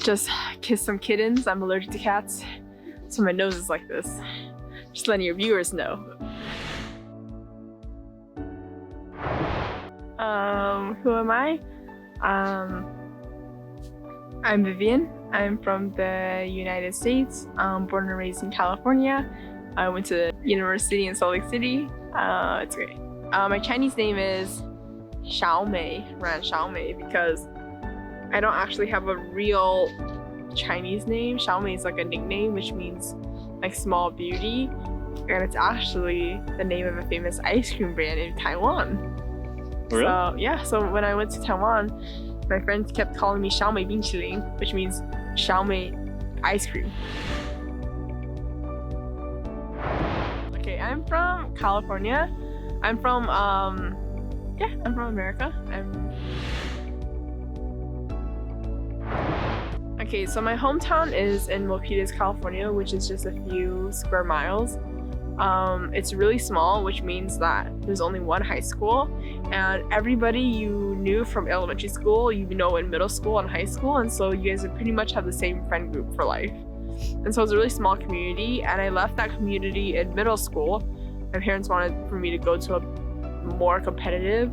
just kissed some kittens. I'm allergic to cats, so my nose is like this. Just letting your viewers know. Who am I? I'm Vivian. I'm from the United States. Born and raised in California. I went to university in Salt Lake City. It's great. My Chinese name is Xiaomei, Ran Xiaomei, because I don't actually have a real Chinese name. Xiaomei is like a nickname, which means like small beauty, and it's actually the name of a famous ice cream brand in Taiwan. Really? So yeah, so when I went to Taiwan, my friends kept calling me Xiaomei Binqiling, which means Xiaomei ice cream. Okay, I'm from California. I'm from America. Okay, so my hometown is in Milpitas, California, which is just a few square miles. It's really small, which means that there's only one high school, and everybody you knew from elementary school, you know in middle school and high school, and so you guys pretty much have the same friend group for life. And so it's a really small community, and I left that community in middle school. My parents wanted for me to go to a more competitive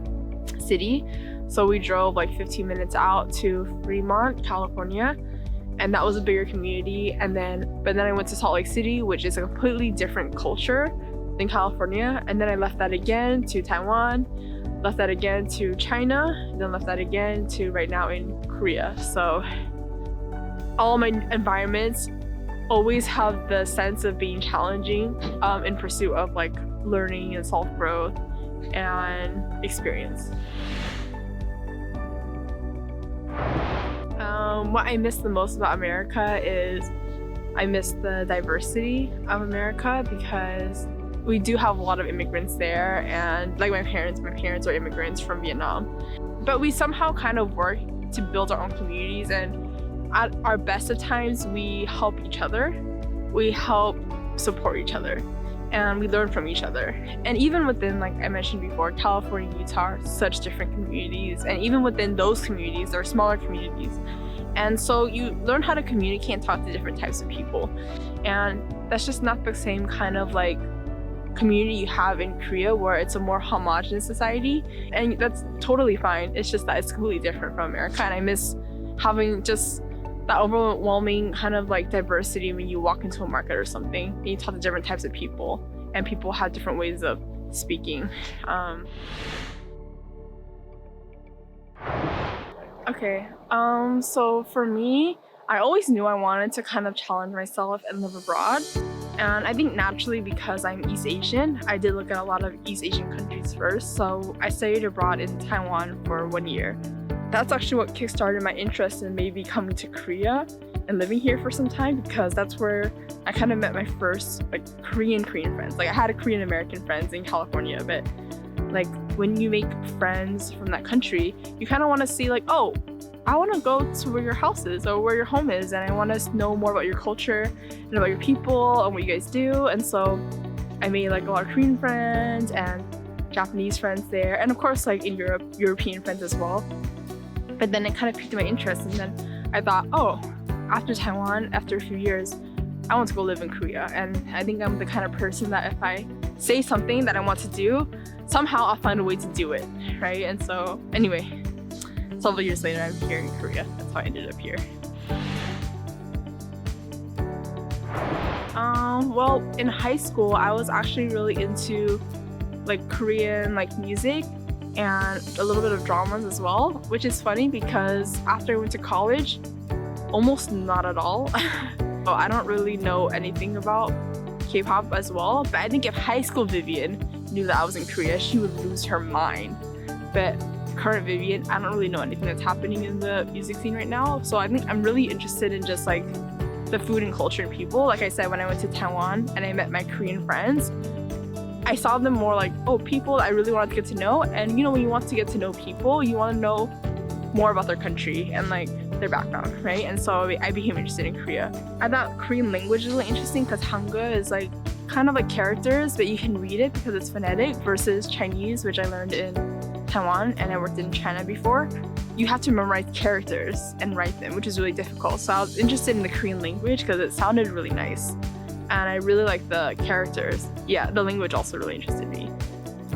city, so we drove like 15 minutes out to Fremont, California, and that was a bigger community. But then I went to Salt Lake City, which is a completely different culture than California, and then I left that again to Taiwan, left that again to China, and then left that again to right now in Korea. So all my environments always have the sense of being challenging in pursuit of like learning and self-growth and experience. What I miss the most about America is I miss the diversity of America, because we do have a lot of immigrants there, and like my parents are immigrants from Vietnam. But we somehow kind of work to build our own communities, and at our best of times we help each other, we help support each other, and we learn from each other. And even within, like I mentioned before, California and Utah are such different communities, and even within those communities there are smaller communities. And so you learn how to communicate and talk to different types of people. And that's just not the same kind of like community you have in Korea, where it's a more homogenous society. And that's totally fine. It's just that it's completely different from America. And I miss having just that overwhelming kind of like diversity when you walk into a market or something and you talk to different types of people, and people have different ways of speaking. Okay, so for me, I always knew I wanted to kind of challenge myself and live abroad. And I think naturally, because I'm East Asian, I did look at a lot of East Asian countries first. So I studied abroad in Taiwan for 1 year. That's actually what kickstarted my interest in maybe coming to Korea and living here for some time, because that's where I kind of met my first like Korean friends. Like I had a Korean American friends in California, but like when you make friends from that country, you kind of want to see like, oh, I want to go to where your house is or where your home is, and I want to know more about your culture and about your people and what you guys do. And so I made like a lot of Korean friends and Japanese friends there, and of course like in Europe, European friends as well. But then it kind of piqued my interest, and then I thought, oh, after Taiwan, after a few years, I want to go live in Korea. And I think I'm the kind of person that if I say something that I want to do, somehow I'll find a way to do it, right? And so anyway, several years later, I'm here in Korea. That's how I ended up here. Well, in high school, I was actually really into like Korean like music and a little bit of dramas as well, which is funny because after I went to college, almost not at all. So I don't really know anything about K-pop as well, but I think if high school Vivian knew that I was in Korea, she would lose her mind. But current Vivian, I don't really know anything that's happening in the music scene right now. So I think I'm really interested in just like the food and culture and people. Like I said, when I went to Taiwan and I met my Korean friends, I saw them more like, oh, people I really wanted to get to know. And you know, when you want to get to know people, you want to know more about their country and like their background, right? And so I became interested in Korea. I thought Korean language is really interesting because Hangul is like kind of like characters, but you can read it because it's phonetic, versus Chinese, which I learned in Taiwan and I worked in China before, you have to memorize characters and write them, which is really difficult. So I was interested in the Korean language because it sounded really nice. And I really like the characters. Yeah, the language also really interested me.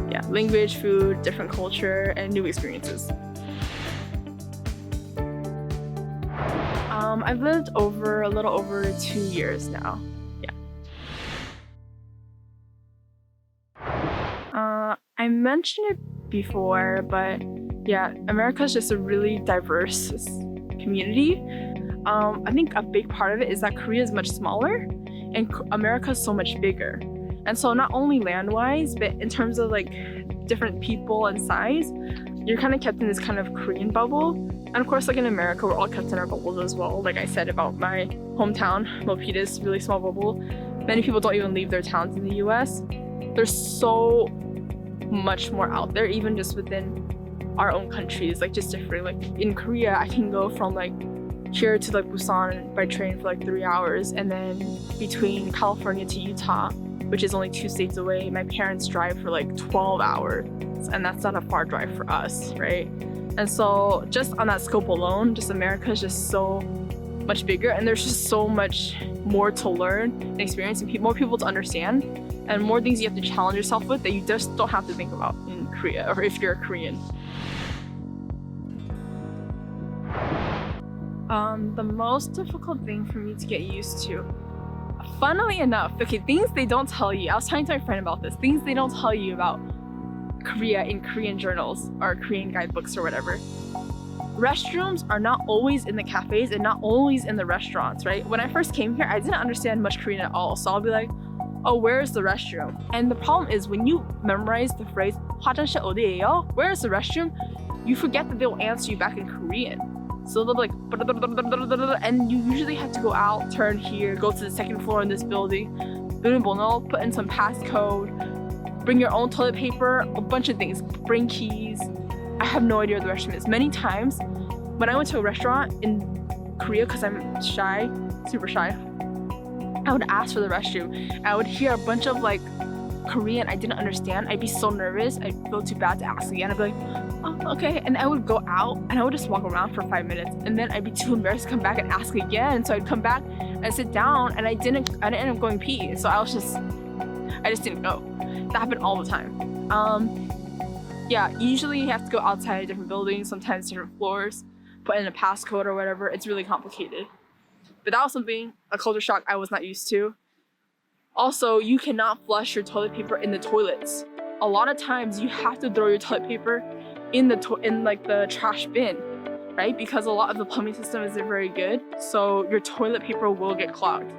Yeah, language, food, different culture, and new experiences. I've lived a little over 2 years now. Yeah. I mentioned it before, but yeah, America's just a really diverse community. I think a big part of it is that Korea is much smaller and America is so much bigger. And so not only land-wise, but in terms of like different people and size, you're kind of kept in this kind of Korean bubble. And of course, like in America, we're all kept in our bubbles as well. Like I said about my hometown, Milpitas, really small bubble. Many people don't even leave their towns in the US. There's so much more out there, even just within our own countries, like just different. Like in Korea, I can go from like here to like Busan by train for like 3 hours, and then between California to Utah, which is only 2 states away, my parents drive for like 12 hours, and that's not a far drive for us, right? And so just on that scope alone, just America is just so much bigger, and there's just so much more to learn and experience, and more people to understand, and more things you have to challenge yourself with that you just don't have to think about in Korea, or if you're a Korean. The most difficult thing for me to get used to, funnily enough, okay, things they don't tell you. I was talking to my friend about this. Things they don't tell you about Korea in Korean journals or Korean guidebooks or whatever. Restrooms are not always in the cafes and not always in the restaurants, right? When I first came here, I didn't understand much Korean at all. So I'll be like, oh, where's the restroom? And the problem is when you memorize the phrase 화장실 어디예요? Where's the restroom? You forget that they'll answer you back in Korean. So they'll be like, and you usually have to go out, turn here, go to the second floor in this building, put in some passcode, bring your own toilet paper, a bunch of things, bring keys. I have no idea where the restroom is. Many times when I went to a restaurant in Korea, because I'm shy, super shy, I would ask for the restroom. I would hear a bunch of like Korean I didn't understand. I'd be so nervous. I'd feel too bad to ask again. I'd be like, oh, okay. And I would go out and I would just walk around for 5 minutes. And then I'd be too embarrassed to come back and ask again. So I'd come back and sit down, and I didn't end up going pee. So I just didn't go. That happened all the time. Yeah, usually you have to go outside of different buildings, sometimes different floors, put in a passcode or whatever. It's really complicated. But that was something, a culture shock I was not used to. Also, you cannot flush your toilet paper in the toilets. A lot of times you have to throw your toilet paper in the trash bin, right? Because a lot of the plumbing system isn't very good, so your toilet paper will get clogged,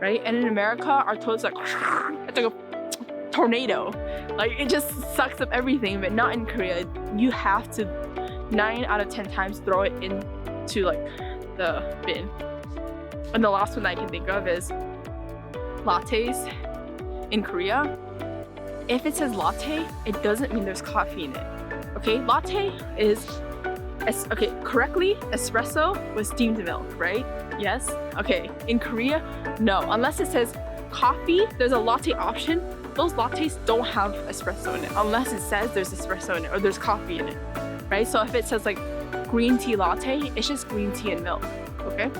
right? And in America, our toilets it's like a tornado. Like it just sucks up everything, but not in Korea. You have to 9 out of 10 times throw it into like the bin. And the last one that I can think of is lattes in Korea. If it says latte, it doesn't mean there's coffee in it. Okay, latte is, correctly, espresso with steamed milk, right? Yes? Okay, in Korea, no. Unless it says coffee, there's a latte option. Those lattes don't have espresso in it, unless it says there's espresso in it or there's coffee in it, right? So if it says like green tea latte, it's just green tea and milk, okay?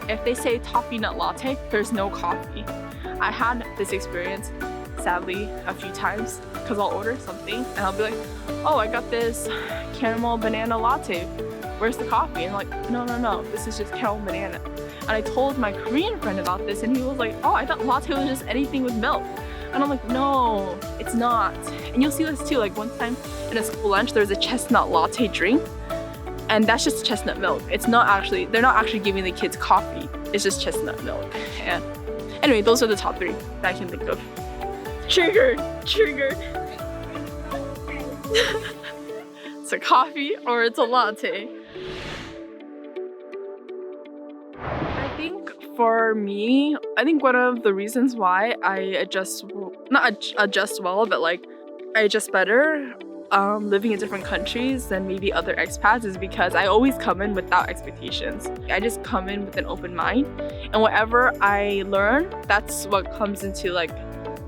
If they say toffee nut latte, there's no coffee. I had this experience, sadly, a few times, because I'll order something and I'll be like, oh, I got this caramel banana latte. Where's the coffee? And I'm like, no, this is just caramel banana. And I told my Korean friend about this, and he was like, oh, I thought latte was just anything with milk. And I'm like, no, it's not. And you'll see this too, like one time in a school lunch, there's a chestnut latte drink, and that's just chestnut milk. They're not actually giving the kids coffee. It's just chestnut milk. And anyway, those are the top 3 that I can think of. Triggered. It's a coffee or it's a latte. I think for me, one of the reasons why I not adjust well, but like I adjust better living in different countries than maybe other expats is because I always come in without expectations. I just come in with an open mind, and whatever I learn, that's what comes into like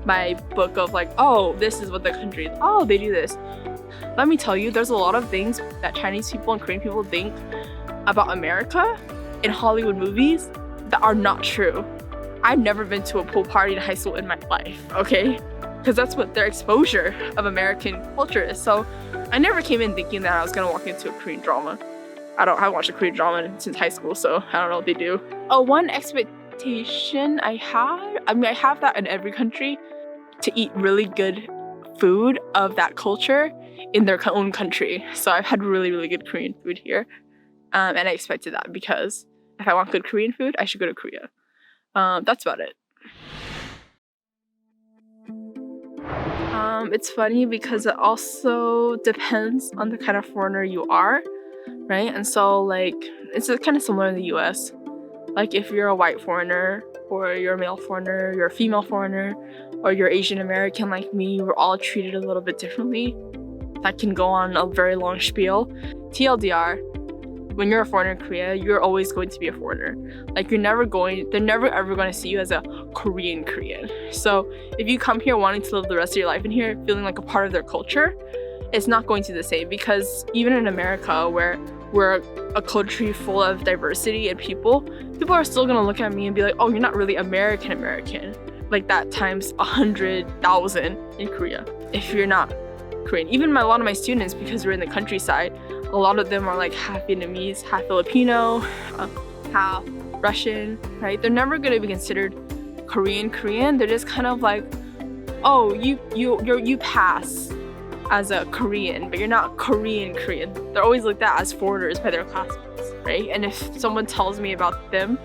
my book of like, oh, this is what the country is. Oh, they do this. let me tell you, there's a lot of things that Chinese people and Korean people think about America in Hollywood movies that are not true. I've never been to a pool party in high school in my life, okay? Because that's what their exposure of American culture is. So I never came in thinking that I was gonna walk into a Korean drama. I haven't watched a Korean drama since high school, so I don't know what they do. Oh, one expectation I have that in every country, to eat really good food of that culture in their own country. So I've had really, really good Korean food here. And I expected that because if I want good Korean food, I should go to Korea. That's about it. It's funny because it also depends on the kind of foreigner you are, right? And so like, it's kind of similar in the US. Like if you're a white foreigner, or you're a male foreigner, you're a female foreigner, or you're Asian American like me, we're all treated a little bit differently. That can go on a very long spiel. TLDR, when you're a foreigner in Korea, you're always going to be a foreigner. Like they're never ever going to see you as a Korean. So if you come here wanting to live the rest of your life in here, feeling like a part of their culture, it's not going to be the same, because even in America, where we're a country full of diversity and people are still gonna look at me and be like, oh, you're not really American. Like that times 100,000 in Korea if you're not Korean. Even a lot of my students, because we're in the countryside, a lot of them are like half Vietnamese, half Filipino, half Russian, right? They're never gonna be considered Korean. They're just kind of like, oh, you pass as a Korean, but you're not Korean. They're always looked at as foreigners by their classmates, right? And if someone tells me about them,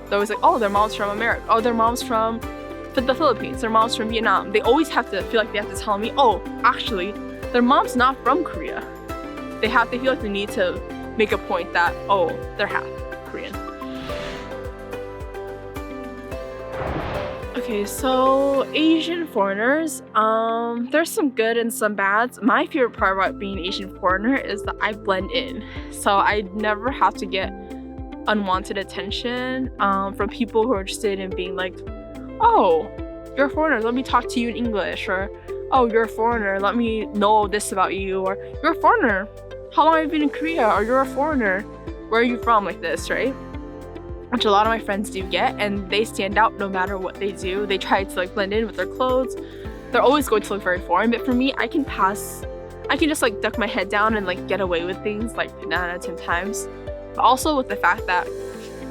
they're always like, oh, their mom's from America. Oh, their mom's from the Philippines. Their mom's from Vietnam. They always have to feel like they have to tell me, oh, actually, their mom's not from Korea. They feel like they need to make a point that, oh, they're half Korean. Okay, so Asian foreigners, there's some good and some bads. My favorite part about being an Asian foreigner is that I blend in. So I never have to get unwanted attention from people who are interested in being like, oh, you're a foreigner, let me talk to you in English, or oh, you're a foreigner, let me know this about you, or you're a foreigner, how long have you been in Korea, or you're a foreigner, where are you from, like this, right? Which a lot of my friends do get, and they stand out no matter what they do. They try to like blend in with their clothes. They're always going to look very foreign, but for me, I can just like duck my head down and like get away with things like 9 out of 10 times. But also with the fact that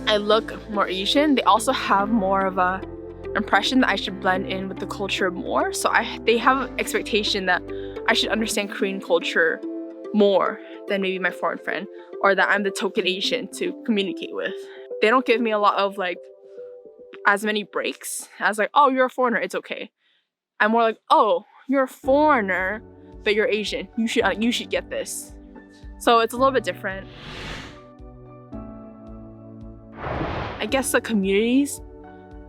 I look more Asian, they also have more of a impression that I should blend in with the culture more. So they have an expectation that I should understand Korean culture more than maybe my foreign friend, or that I'm the token Asian to communicate with. They don't give me a lot of like as many breaks as like, oh, you're a foreigner, it's okay. I'm more like, oh, you're a foreigner, but you're Asian. You should get this. So it's a little bit different. I guess the communities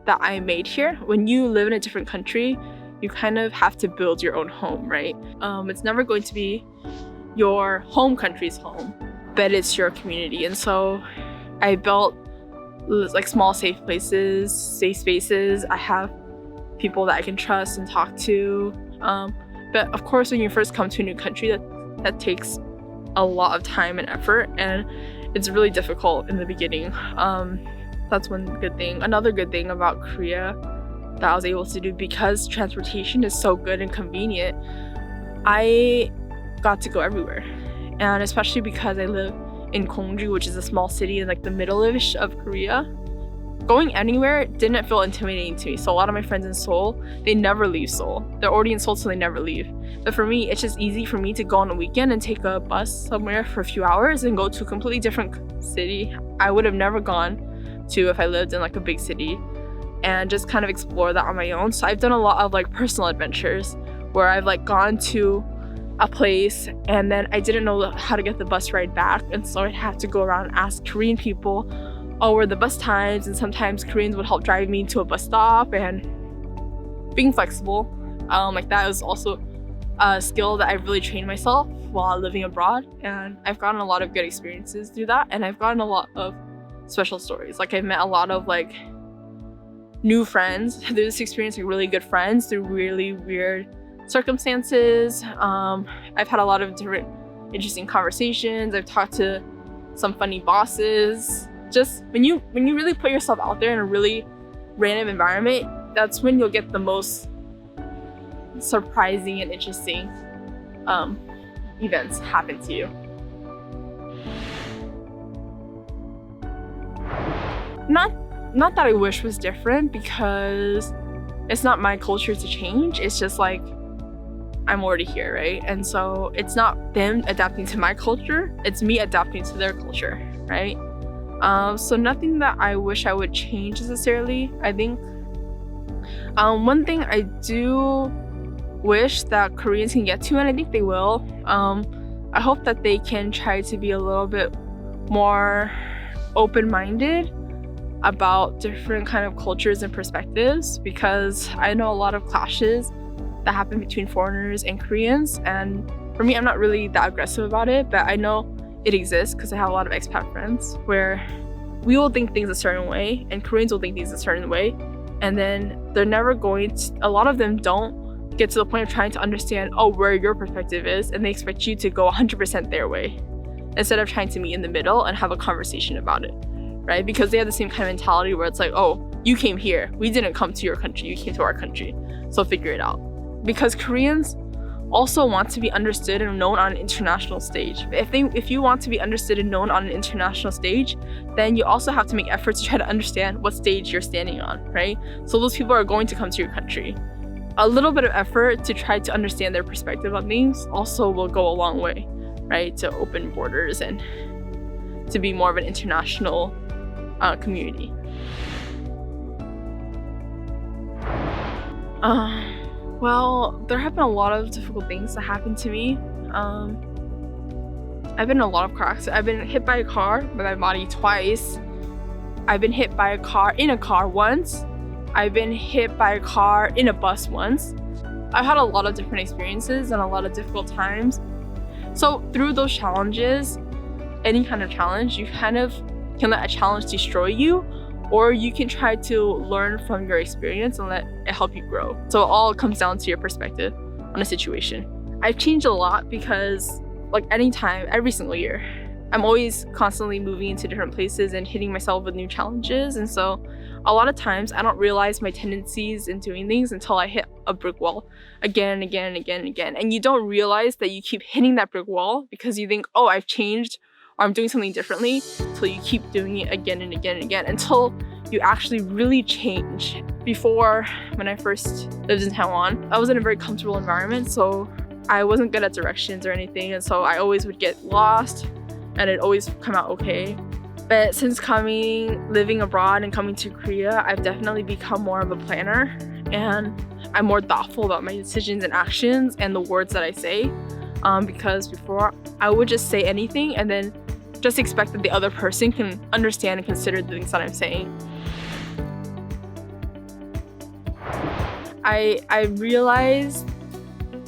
that I made here, when you live in a different country, you kind of have to build your own home, right? It's never going to be your home country's home, but it's your community. And so I built like small safe spaces. I have people that I can trust and talk to. But of course, when you first come to a new country, that takes a lot of time and effort, and it's really difficult in the beginning. That's one good thing. Another good thing about Korea that I was able to do, because transportation is so good and convenient, I got to go everywhere. And especially because I live in Gyeongju, which is a small city in like the middle-ish of Korea, going anywhere didn't feel intimidating to me. So a lot of my friends in Seoul, they never leave Seoul. They're already in Seoul, so they never leave. But for me, it's just easy for me to go on a weekend and take a bus somewhere for a few hours and go to a completely different city I would have never gone to if I lived in like a big city, and just kind of explore that on my own. So I've done a lot of like personal adventures where I've like gone to a place and then I didn't know how to get the bus ride back, and so I'd have to go around and ask Korean people, oh, where are the bus times, and sometimes Koreans would help drive me to a bus stop. And being flexible like that was also a skill that I've really trained myself while living abroad, and I've gotten a lot of good experiences through that, and I've gotten a lot of special stories. Like I've met a lot of like new friends through this experience, like really good friends through really weird circumstances. I've had a lot of different interesting conversations. I've talked to some funny bosses. Just when you really put yourself out there in a really random environment, that's when you'll get the most surprising and interesting events happen to you. Not that I wish was different, because it's not my culture to change. It's just like I'm already here, right? And so it's not them adapting to my culture, it's me adapting to their culture, right? So nothing that I wish I would change necessarily. I think one thing I do wish that Koreans can get to, and I think they will, I hope that they can try to be a little bit more open-minded about different kind of cultures and perspectives, because I know a lot of clashes that happen between foreigners and Koreans, and for me, I'm not really that aggressive about it, but I know it exists because I have a lot of expat friends where we will think things a certain way and Koreans will think things a certain way, and then they're never going to, a lot of them don't get to the point of trying to understand where your perspective is, and they expect you to go 100% their way instead of trying to meet in the middle and have a conversation about it, right? Because they have the same kind of mentality where it's like, you came here, we didn't come to your country, you came to our country, so figure it out. Because Koreans also want to be understood and known on an international stage. If you want to be understood and known on an international stage, then you also have to make efforts to try to understand what stage you're standing on, right? So those people are going to come to your country. A little bit of effort to try to understand their perspective on things also will go a long way, right? To open borders and to be more of an international community. Well, there have been a lot of difficult things that happened to me. I've been in a lot of car accidents. I've been hit by a car by my body twice. I've been hit by a car in a car once. I've been hit by a car in a bus once. I've had a lot of different experiences and a lot of difficult times. So through those challenges, any kind of challenge, you kind of can let a challenge destroy you, or you can try to learn from your experience and let it help you grow. So it all comes down to your perspective on a situation. I've changed a lot because anytime, every single year, I'm always constantly moving into different places and hitting myself with new challenges. And so a lot of times I don't realize my tendencies in doing things until I hit a brick wall again and again and again and again. And you don't realize that you keep hitting that brick wall because you think, I've changed, or I'm doing something differently, so you keep doing it again and again and again until you actually really change. Before, when I first lived in Taiwan, I was in a very comfortable environment, so I wasn't good at directions or anything, and so I always would get lost and it'd always come out okay. But since living abroad and coming to Korea, I've definitely become more of a planner, and I'm more thoughtful about my decisions and actions and the words that I say. Because before, I would just say anything and then just expect that the other person can understand and consider the things that I'm saying. I realized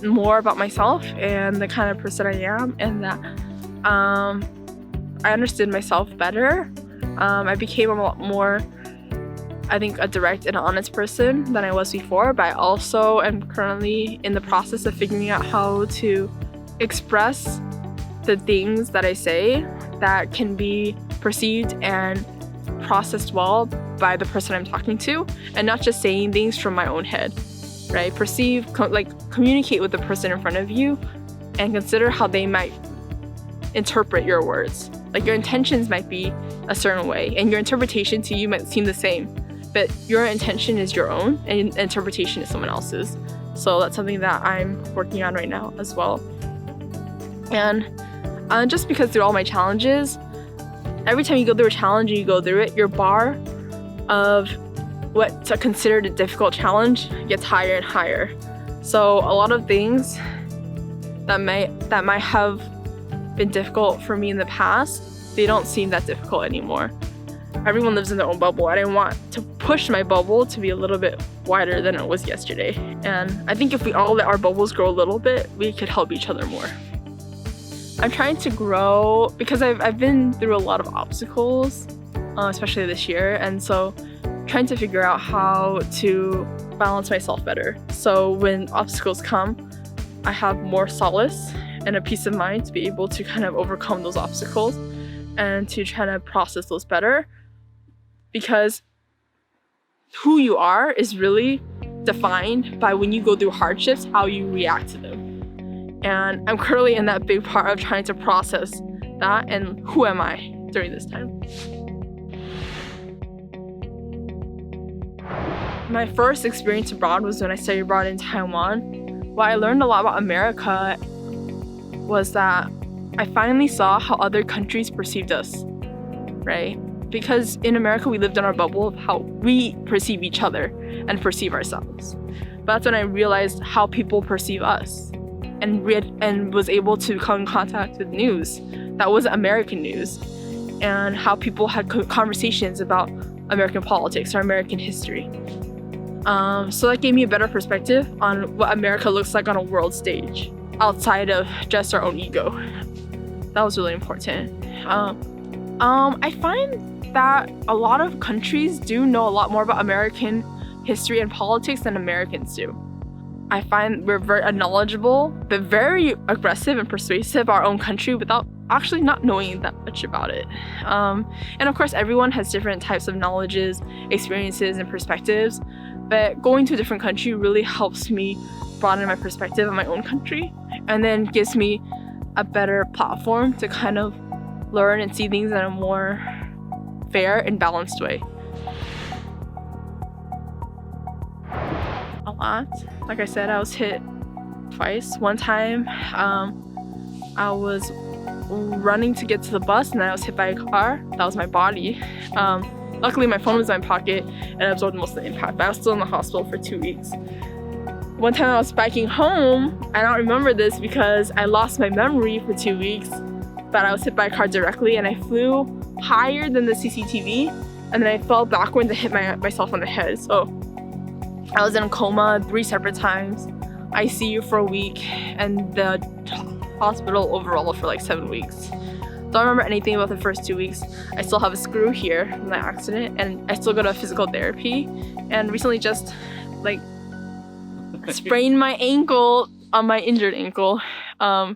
more about myself and the kind of person I am, and that I understood myself better. I became a lot more, I think, a direct and honest person than I was before, but I also am currently in the process of figuring out how to express the things that I say that can be perceived and processed well by the person I'm talking to, and not just saying things from my own head, right? Communicate with the person in front of you and consider how they might interpret your words. Your intentions might be a certain way and your interpretation to you might seem the same, but your intention is your own and interpretation is someone else's. So that's something that I'm working on right now as well. And just because through all my challenges, every time you go through a challenge and you go through it, your bar of what's considered a difficult challenge gets higher and higher. So a lot of things that might have been difficult for me in the past, they don't seem that difficult anymore. Everyone lives in their own bubble. I didn't want to push my bubble to be a little bit wider than it was yesterday. And I think if we all let our bubbles grow a little bit, we could help each other more. I'm trying to grow because I've been through a lot of obstacles, especially this year, and so trying to figure out how to balance myself better. So when obstacles come, I have more solace and a peace of mind to be able to kind of overcome those obstacles and to try to process those better, because who you are is really defined by when you go through hardships, how you react to them. And I'm currently in that big part of trying to process that and who am I during this time. My first experience abroad was when I studied abroad in Taiwan. What I learned a lot about America was that I finally saw how other countries perceived us, right? Because in America, we lived in our bubble of how we perceive each other and perceive ourselves. But that's when I realized how people perceive us and was able to come in contact with news that was American news and how people had conversations about American politics or American history. So that gave me a better perspective on what America looks like on a world stage outside of just our own ego. That was really important. I find that a lot of countries do know a lot more about American history and politics than Americans do. I find we're very knowledgeable, but very aggressive and persuasive our own country without actually not knowing that much about it. And of course, everyone has different types of knowledges, experiences, and perspectives, but going to a different country really helps me broaden my perspective of my own country, and then gives me a better platform to kind of learn and see things in a more fair and balanced way. A lot. Like I said, I was hit twice. One time, I was running to get to the bus and then I was hit by a car. That was my body. Luckily, my phone was in my pocket and I absorbed most of the impact, but I was still in the hospital for 2 weeks. One time I was biking home, I don't remember this because I lost my memory for 2 weeks, but I was hit by a car directly and I flew higher than the CCTV and then I fell backward and hit myself on the head. So I was in a coma 3 separate times, ICU for a week, and the hospital overall for like 7 weeks. Don't remember anything about the first 2 weeks. I still have a screw here from the accident and I still go to physical therapy, and recently just like sprained my ankle on my injured ankle from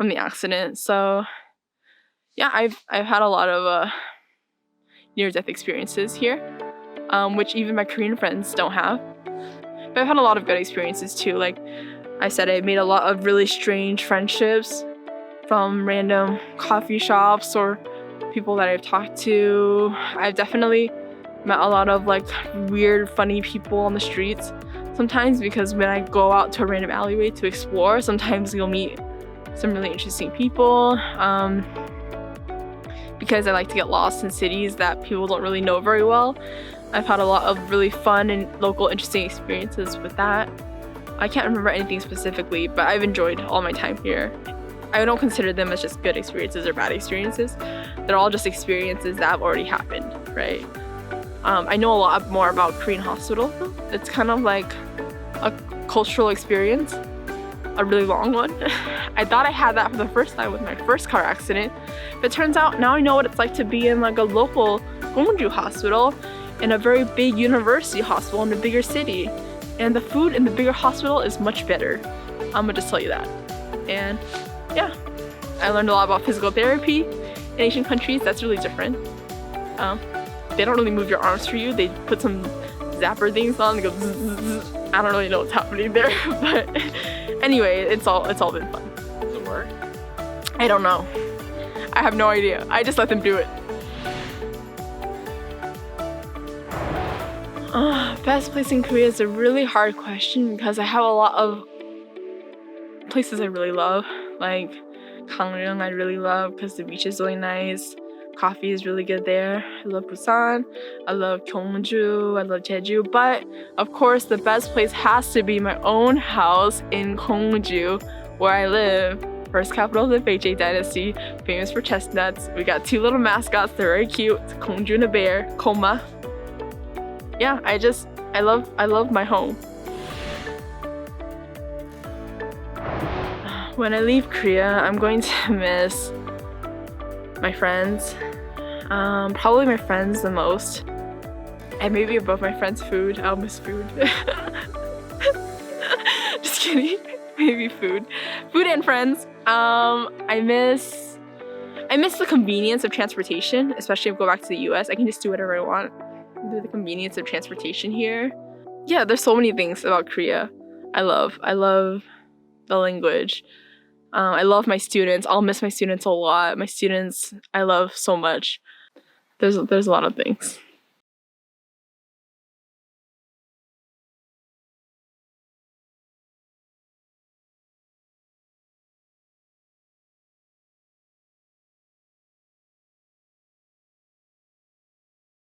the accident. So yeah, I've had a lot of near-death experiences here, which even my Korean friends don't have. But I've had a lot of good experiences too. Like I said, I made a lot of really strange friendships from random coffee shops or people that I've talked to. I've definitely met a lot of like weird, funny people on the streets sometimes, because when I go out to a random alleyway to explore, sometimes you'll meet some really interesting people. Because I like to get lost in cities that people don't really know very well, I've had a lot of really fun and local interesting experiences with that. I can't remember anything specifically, but I've enjoyed all my time here. I don't consider them as just good experiences or bad experiences. They're all just experiences that have already happened, right? I know a lot more about Korean hospital. It's kind of like a cultural experience, a really long one. I thought I had that for the first time with my first car accident, but it turns out now I know what it's like to be in like a local Gongju hospital in a very big university hospital in a bigger city. And the food in the bigger hospital is much better. I'm gonna just tell you that. And yeah, I learned a lot about physical therapy in Asian countries. That's really different. They don't really move your arms for you. They put some zapper things on and go zzz, zzz, zzz. I don't really know what's happening there, but anyway, it's all been fun. Does it work? I don't know. I have no idea. I just let them do it. Best place in Korea is a really hard question because I have a lot of places I really love. Like Gangneung I really love because the beach is really nice. Coffee is really good there. I love Busan. I love Gyeongju. I love Jeju. But of course, the best place has to be my own house in Gyeongju, where I live. First capital of the Beijing dynasty, famous for chestnuts. We got 2 little mascots. They're very cute. It's Gyeongju and a bear, Koma. Yeah, I love my home. When I leave Korea, I'm going to miss my friends. Probably my friends the most. And maybe above my friends' food. I'll miss food. Just kidding. Maybe food. Food and friends. I miss the convenience of transportation, especially if I go back to the US. I can just do whatever I want. Do the convenience of transportation here. Yeah, there's so many things about Korea. I love the language. I love my students. I'll miss my students a lot. My students I love so much. There's a lot of things.